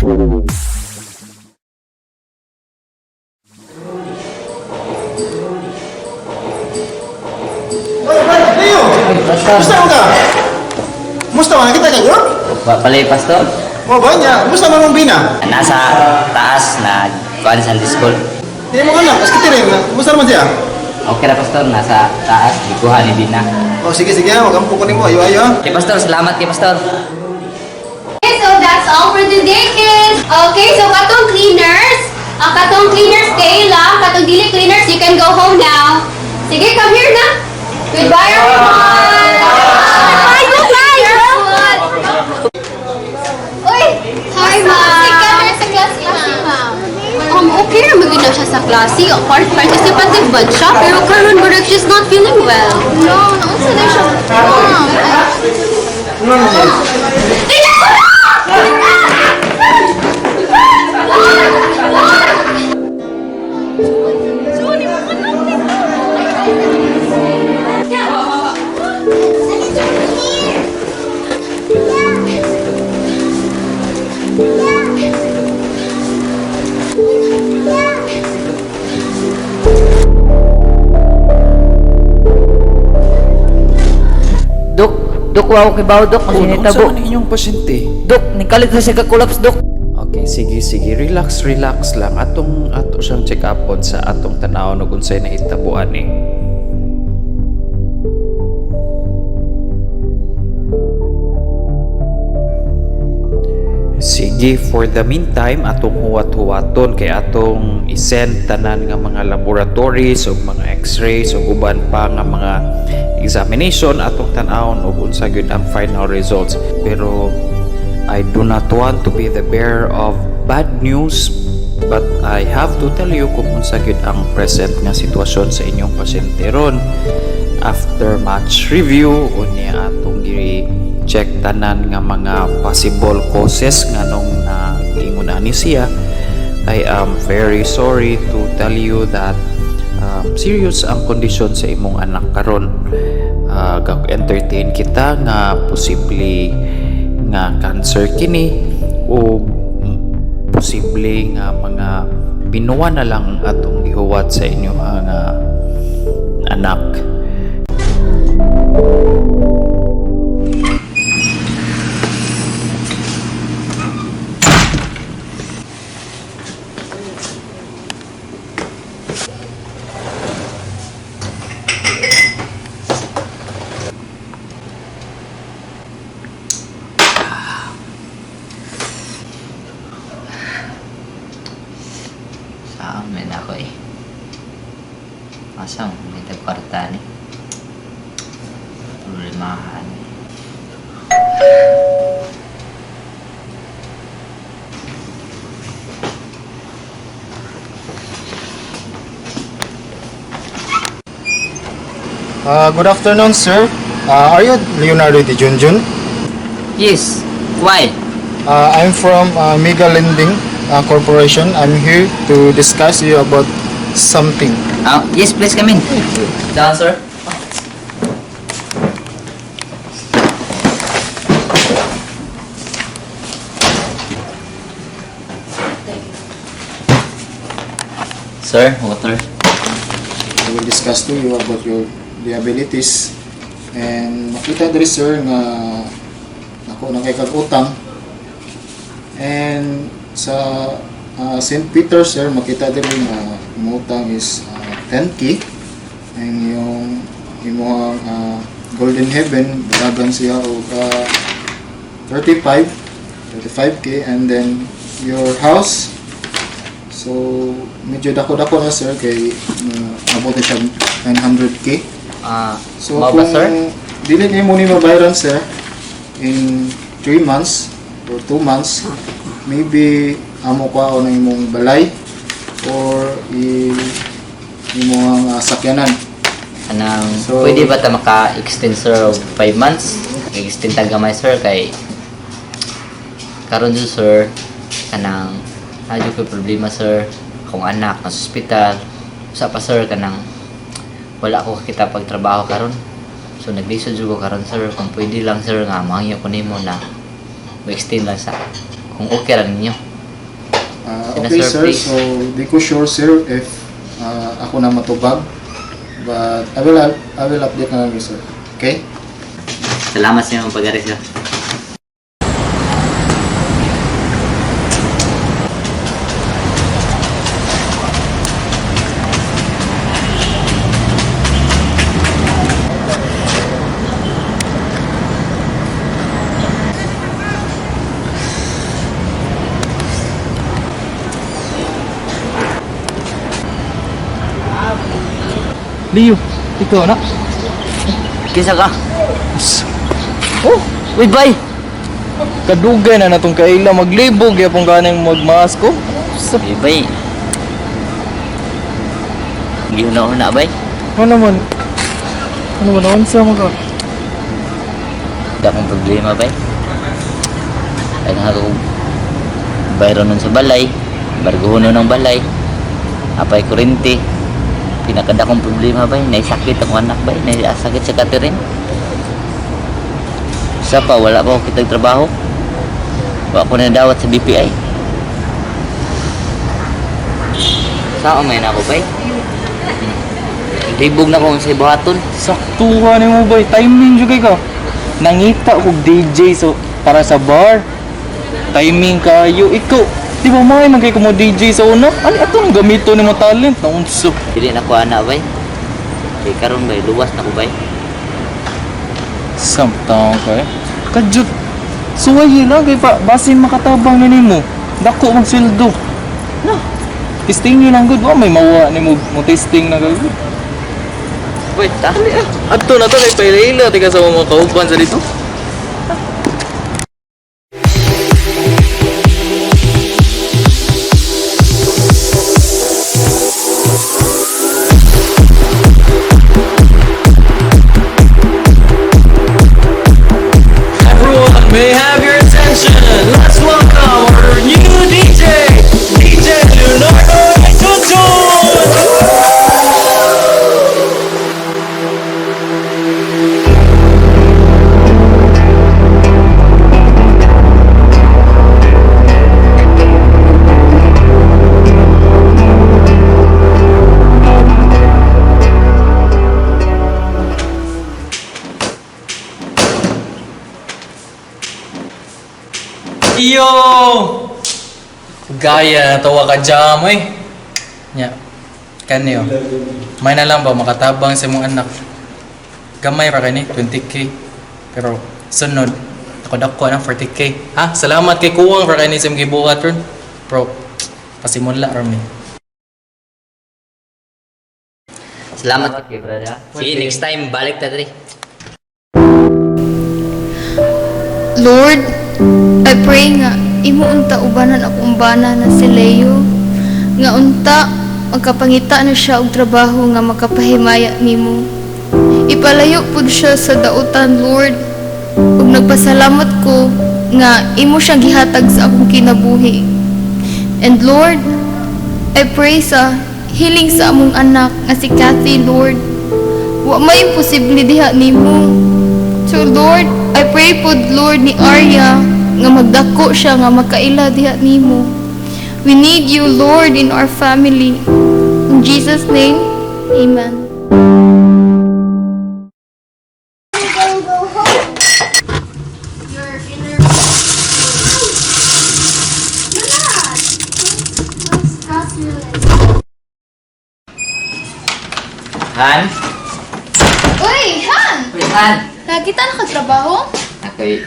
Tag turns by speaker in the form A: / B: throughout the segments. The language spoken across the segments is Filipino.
A: Leo!
B: Pastor.
A: Musta mo ka? Musta man kita ka, bro?
B: Palay, Pastor.
A: Oh, banyak. Musta man mong bina?
B: Nasa taas na kuan Sunday school.
A: Hindi mo anak, kas kitirin. Musta naman siya?
B: Okay na, Pastor. Nasa taas. Ikuha ni Dina.
A: Oh, sige, wag kang pukunin mo. Ayo.
B: Okay, Pastor. Salamat kay Pastor.
C: Okay, so that's all for today, kids. Okay, so katong cleaners, kayo lang, katong dili cleaners, you can go home now. Sige, come here na. Goodbye, everyone. Bye, goodbye. Uy, hi, ma'am. Sa klase, ma'am. Okay na maganda siya sa klase. Participative ba siya? Pero karon mo she's not feeling well. No, naunsa na siya. Ma'am.
B: Dok, wow, kibaw, Dok.
D: Oh,
B: Kasi
D: naunsa
B: nitabo.
D: man inyong pasyente?
B: Dok, nikalit na siya ka-collapse, Dok.
D: Okay, sige. Relax lang. Ato siyang check-upon sa atong tanaw no unsay nahitabuan ni. Sige, for the meantime, atong huwat-huwaton kay atong isend tanan nga mga laboratories o mga x-rays o uban pa nga mga examination atong tan-awon ug unsa gyud ang final results. Pero I do not want to be the bearer of bad news, but I have to tell you kung unsa gyud ang present nga sitwasyon sa inyong pasyente ron. After much review unya atong check tanan nga mga possible causes nga nung naingon ani siya, I am very sorry to tell you that serious ang kondisyon sa imong anak karon. Entertain kita nga posible nga cancer kini o posible nga mga binuwa na lang atong gihuwat sa inyo nga anak.
B: Amen ako eh. Asam, dito kwarta ni. Problemahan.
A: Good afternoon, sir. Are you Leonardo Di Junjun?
B: Yes. Why?
A: I'm from Mega Lending Corporation. I'm here to discuss you about something.
B: Yes, please come in. Down, sir. Sir, water.
A: I will discuss to you about your liabilities. And makita diri sir nga ako na kay kag-utang. And sa St. Peter sir, makita diri nga umutang is 10K. And yung imong Golden Heaven, balagan siya og 35K. And then your house, so medyo dako-dako na sir kay abot na siya 900K. So
B: Ba,
A: kung
B: sir?
A: dili niyo mo ni mabayaran sir in 3 months or 2 months, maybe amo ko ako ng imong balay or imong sakyanan.
B: Anang,
A: So-
B: pwede ba ta maka-extend sir of 5 months? Extend ta gamay sir kay karon dito sir kanang adyo ko problema sir kung anak na sa ospital sa pa sir kanang wala ko kita pagtrabaho karon, so naglisod jud ko karon sir kung pwede lang sir nga mangyo ko nimo na mo-extend lang sa kung okay ra ninyo.
A: Okay
B: Sir,
A: sir,
B: please.
A: so di ko sure sir if ako na matubag. But I will update na lang you sir. Okay?
B: Salamat sa inyong pag-ari, sir.
E: Leo, ikaw na.
B: Kisa ka?
E: Oh,
B: Wait, bye!
E: kadugay na natong kaila maglibog yapon ganing magmaas ko. Sa
B: Wait, bye. Gihuna-huna, bye.
E: ano naman? Ano ba naman sa mga?
B: Wala akong problema, bye. Kaya nga ako bayro nun sa balay, barguhono ng balay, apay kurente. Pinakada kong problema, bay. Naisakit ang anak, bay. Naisakit sa Catherine. Isa pa, wala pa ako kitang trabaho. Wala ko na dawat sa BPI. Saan may na ako, bay? Libog na ko sa ibahaton.
E: Saktuhan ni mo ba? Timing jud kay ka. Nangita ko DJ so para sa bar. Timing kayo ikaw. Di ba may man kay ko mo DJ sa una? Ani ato ang gamito ni mo talent na unso.
B: Dili na ko anak, bay. Kaya karon bay, luwas na ko, bay.
E: Samtang ka eh. Kadyot. Suway lang kay pa basin makatabang na nimo. Dako mag sildo. Na. Testing nyo lang good. Wa may mawa ni mo testing na gagawin.
B: Wait, ta?
E: Ato na to kay Paylila. Tika sa mga kauban sa dito. Everyone may have your attention. Let's welcome our new DJ, DJ Leonardo Tuntun. Yo! Gaya, tawa ka jam eh. Nya. Kanyo. May na lang ba makatabang sa mong anak. Gamay ra kani 20k. Pero sunod ako dako na 40k. Ha? Salamat kay kuwang ra kani sa mga gibuhat ron. Bro, pasimula ra mi.
B: Salamat kay brother. Sige, next time, balik ta diri.
F: Lord, I pray nga imo unta ubanan akong bana na si Leo nga unta magkapangita na siya og trabaho nga makapahimaya nimo. Ipalayo pud siya sa dautan, Lord. Ug nagpasalamat ko nga imo siyang gihatag sa akong kinabuhi. And Lord, I pray sa healing sa among anak nga si Kathy, Lord. Wa may imposible diha nimo. So Lord, I pray po Lord ni Arya nga magdako siya nga makaila diha nimo. We need you Lord in our family. In Jesus name, amen.
B: Han?
C: Uy, Han!
B: Uy, Han!
C: Nakita na ka-trabaho?
B: Ako'y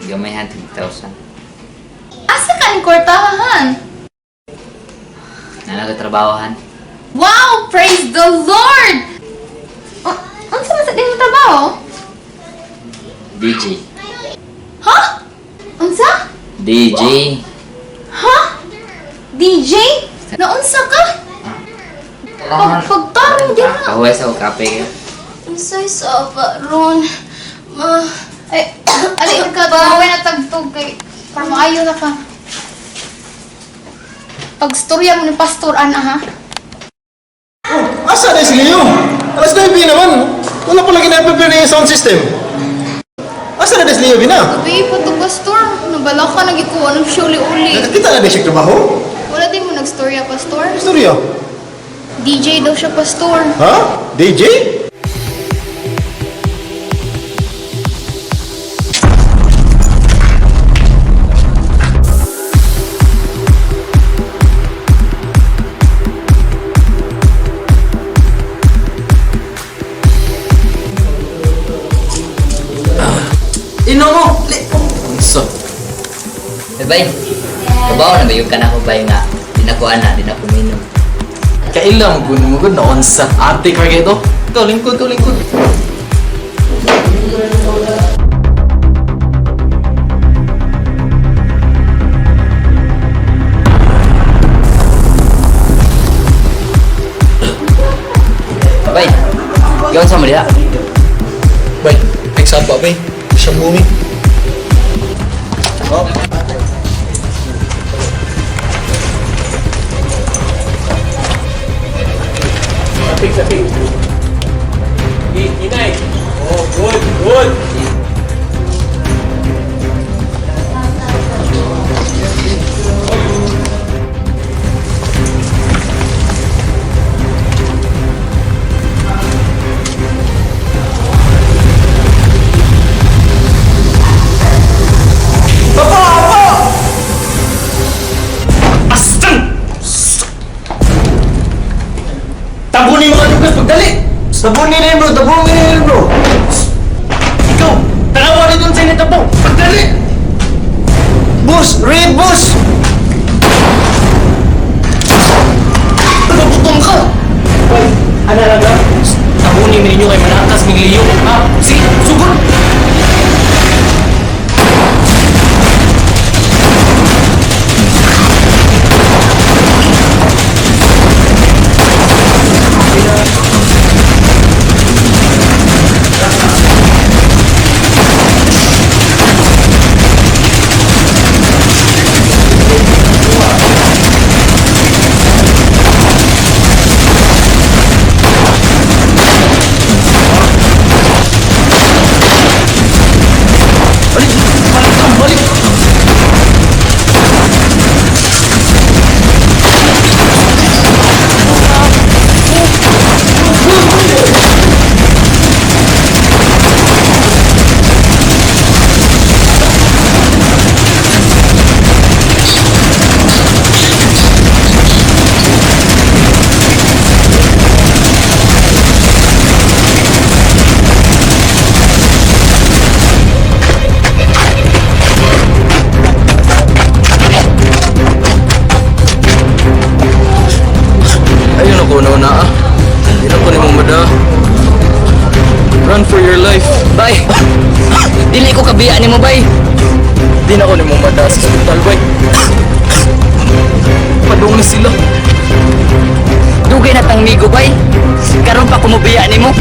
B: gamay Han, 10,000.
C: Asa ka ni kwartahan?
B: Nanagatrabaho, Han.
C: Wow! Praise the Lord! Ano sa masa din mo trabaho?
B: DJ.
C: Ha? Unsa?
B: DJ.
C: Ha? DJ? Naunsa ka? Pagtarong din na.
B: Kahuay sa kape kayo.
C: Unsay sa ron? Ay, ali ka baway na tagtog kay para maayo na ka. Pagstorya mo ni pastor ana ha.
G: Asa na si Leo? Alas 9 naman. Wala pa lagi na-prepare na yung sound system. Asa na
A: si Leo Bina?
F: Abi pa to pastor. Nabala ka nagikuha ng siya uli-uli.
A: Nakakita na ba siya trabaho?
F: Wala din mo nagstorya pastor.
A: Istorya?
F: DJ daw siya pastor.
A: Ha? DJ?
E: Ino mo! Unsa?
B: Bay, kabaw na ba yung kanako bay nga di na ko ana, di na ko minom.
E: Kailang mo gud na unsa? Ate ka gito? To lingkod.
B: Bay, gawin sa mo diha.
E: Bay, nagsapa bay. Siyang bumi.
G: Saping. Inay. Oh, good.
E: Tabunin mo ka tugas pagdali! Tabunin na yun bro! Ikaw! Tarawa rin doon sa inyo tabong! Pagdali! Boss! Red boss! Tagabutong ka! Ano lang ba? Tabunin mo ninyo kay manakas ng liyo! Ha? Si! Sugod! Run for your life.
B: Bay, dili ko kabiya ni mo bay.
E: Di na ko ni mo mada sa hospital, bay. Padung na sila.
B: Dugay na tang migo bay. Karon pa kumubiya ni mo.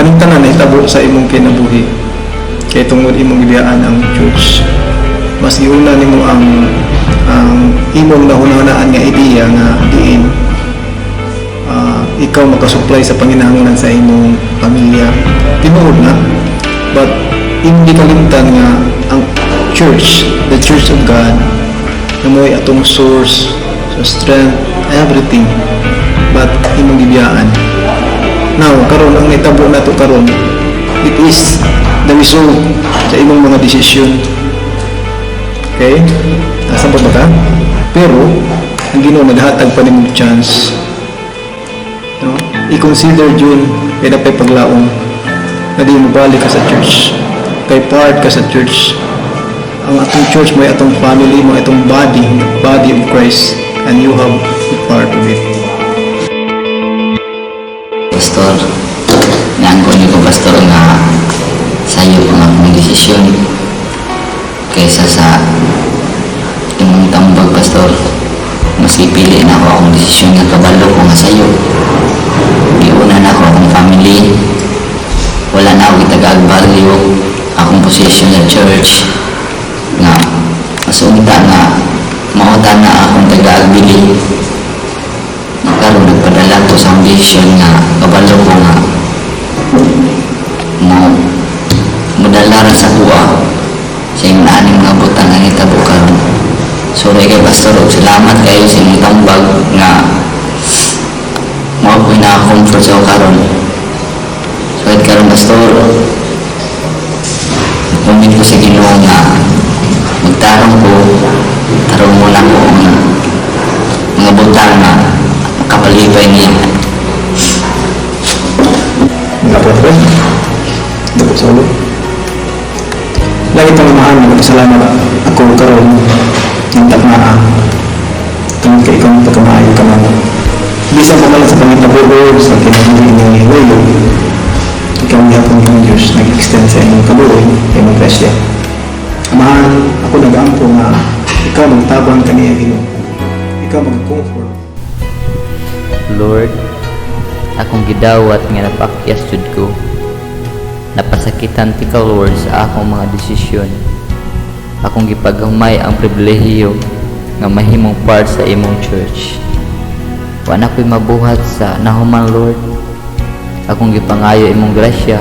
H: kanang tanan na itabo sa imong kinabuhi kay tungod imong gibiyaan ang church. Mas giuna nimo ang imong nahuna-hunaan nga ideya nga diin ikaw makasupply sa panginahanglan sa imong pamilya. Tinuod na, but hindi kalimtan nga ang church, the church of God, na mo'y atong source, so strength, everything, but imong gibiyaan. Now, karon ang naitabo na to karon, it is the result sa imong mga desisyon. Okay? Nasabot ba ka? Pero, ang Ginoo naghatag pa nimong chance. No? I-consider yun, kaya napay paglaong na di mo balik ka sa church. Kay part ka sa church. Ang atong church mo, atong family mo, atong body of Christ, and you have a part of it.
B: Pastor, naangkon ni ko pastor nga sayo ang akong desisyon kaysa sa imong tambag pastor. Mas ipili na ako akong desisyon nga kabalo ko nga sayo. Iuna na ako akong family. Wala na ako itag-value akong position sa church nga masunta nga mauta na akong taga-agbili. Nagkaroon nagpadala to sa ambition nga kabalo ko nga mudala ra sa buwa sa yung naaning mga butang nga hitabo karon. Sorry kay pastor, salamat kayo sa inyong tambag nga mao ko na comfort sa karon. So kahit karon pastor, nagpumit ko sa Ginoo nga magtarong ko, tarong muna ko nga mga butang nga kapalipay niya.
H: Dapat ba? Dapat sa ulo. Lagi itong mahal na magkasalamat ako karon ng taknaa. Tungkol kay ikaw ng pagkamaayo ka man. Bisa pa pala sa pangitabuo sa kinabuhi ng hiwayo. Ikaw ang yapon ng Diyos nag-extend sa inyong kabuhi, inyong grasya. Amahan, ako nag-ampo nga ikaw magtabang kaniya Ginoo. Ikaw mag-comfort.
B: Lord, akong gidawat nga napakyas jud ko. Napasakitan ti ka Lord sa akong mga desisyon. Akong gipaghamay ang pribilehiyo nga mahimong part sa imong church. Wa na ko'y mabuhat sa nahuman Lord. Akong gipangayo imong grasya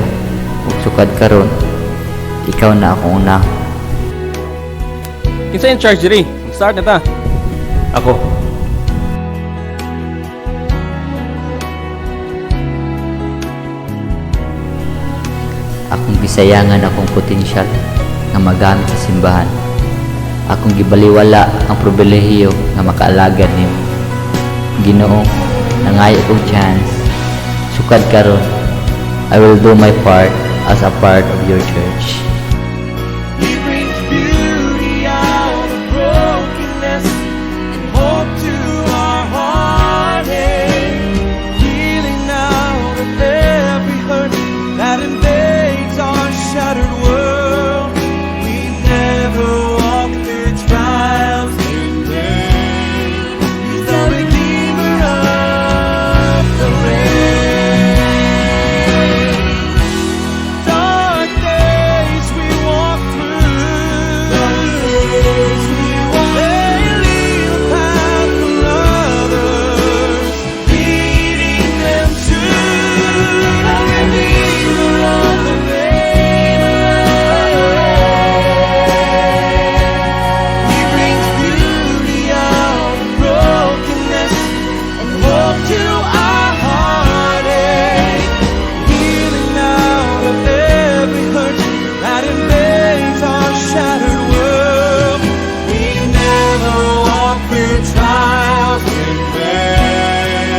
B: ug sukad karon ikaw na akong una.
G: Kinsa in charge diri? Start na ta.
D: Ako.
B: Akong gisayangan akong potensyal nga magamit sa simbahan. Akong gibaliwala ang pribilehiyo nga makaalagad nimo. Ginoo, nangayo kong chance. Sukad karon, I will do my part as a part of your church.
I: He brings beauty out of brokenness and hope to our heartache, healing out of every hurt that invades our shattered world. We never walk through trials in vain. He's the Redeemer of the rain. Dark days we walk through, they lead a path for others, leading them to the Redeemer of the rain. He brings beauty out of brokenness and hope to our heartache, healing out of every hurt that invades our shattered world. We never walk through trials in vain.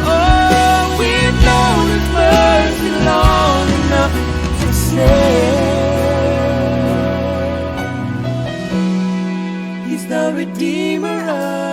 I: Oh, we've known His mercy long enough to say He's the Redeemer of